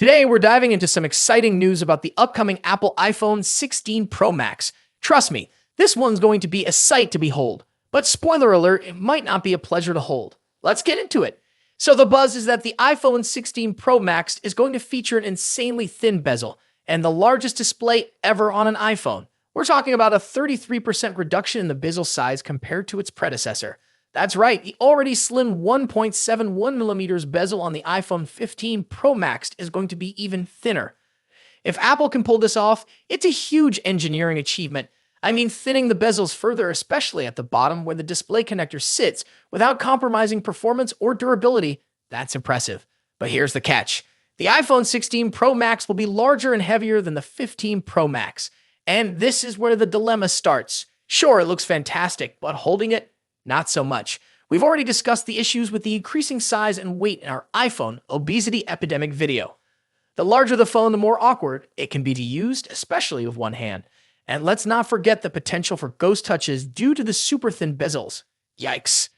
Today, we're diving into some exciting news about the upcoming Apple iPhone 16 Pro Max. Trust me, this one's going to be a sight to behold. But spoiler alert, it might not be a pleasure to hold. Let's get into it. So the buzz is that the iPhone 16 Pro Max is going to feature an insanely thin bezel and the largest display ever on an iPhone. We're talking about a 33% reduction in the bezel size compared to its predecessor. That's right, the already slim 1.71mm bezel on the iPhone 15 Pro Max is going to be even thinner. If Apple can pull this off, it's a huge engineering achievement. I mean, thinning the bezels further, especially at the bottom where the display connector sits, without compromising performance or durability, that's impressive. But here's the catch. The iPhone 16 Pro Max will be larger and heavier than the 15 Pro Max. And this is where the dilemma starts. Sure, it looks fantastic, but holding it? Not so much. We've already discussed the issues with the increasing size and weight in our iPhone obesity epidemic video. The larger the phone, the more awkward it can be to use, especially with one hand. And let's not forget the potential for ghost touches due to the super thin bezels. Yikes.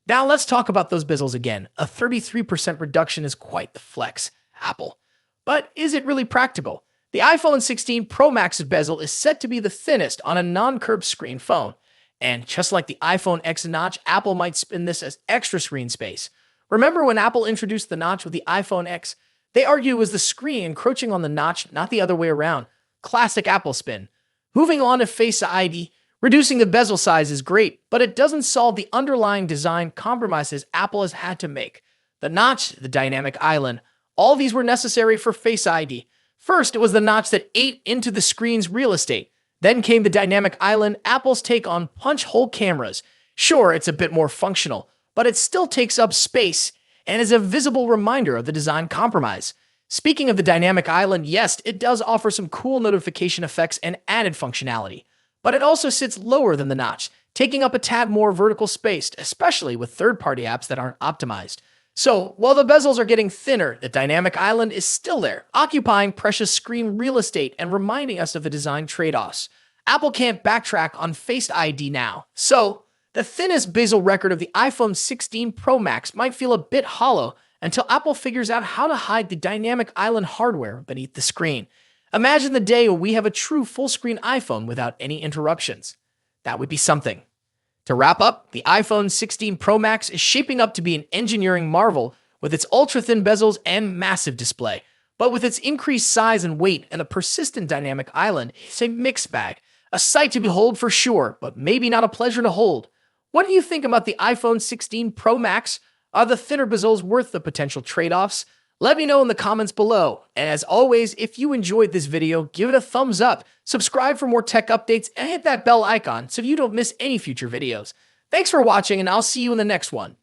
Now let's talk about those bezels again. A 33% reduction is quite the flex, Apple. But is it really practical? The iPhone 16 Pro Max's bezel is set to be the thinnest on a non-curved screen phone. And just like the iPhone X notch, Apple might spin this as extra screen space. Remember when Apple introduced the notch with the iPhone X? They argue it was the screen encroaching on the notch, not the other way around. Classic Apple spin. Moving on to Face ID, reducing the bezel size is great, but it doesn't solve the underlying design compromises Apple has had to make. The notch, the dynamic island, all these were necessary for Face ID. First, it was the notch that ate into the screen's real estate. Then came the dynamic island, Apple's take on punch hole cameras. Sure, it's a bit more functional, but it still takes up space and is a visible reminder of the design compromise. Speaking of the dynamic island, yes, it does offer some cool notification effects and added functionality, but it also sits lower than the notch, taking up a tad more vertical space, especially with third-party apps that aren't optimized. So, while the bezels are getting thinner, the dynamic island is still there, occupying precious screen real estate and reminding us of the design trade-offs. Apple can't backtrack on Face ID now. So, the thinnest bezel record of the iPhone 16 Pro Max might feel a bit hollow until Apple figures out how to hide the dynamic island hardware beneath the screen. Imagine the day when we have a true full-screen iPhone without any interruptions. That would be something. To wrap up, the iPhone 16 Pro Max is shaping up to be an engineering marvel with its ultra-thin bezels and massive display. But with its increased size and weight and a persistent dynamic island, it's a mixed bag. A sight to behold for sure, but maybe not a pleasure to hold. What do you think about the iPhone 16 Pro Max? Are the thinner bezels worth the potential trade-offs? Let me know in the comments below. And as always, if you enjoyed this video, give it a thumbs up, subscribe for more tech updates, and hit that bell icon so you don't miss any future videos. Thanks for watching, and I'll see you in the next one.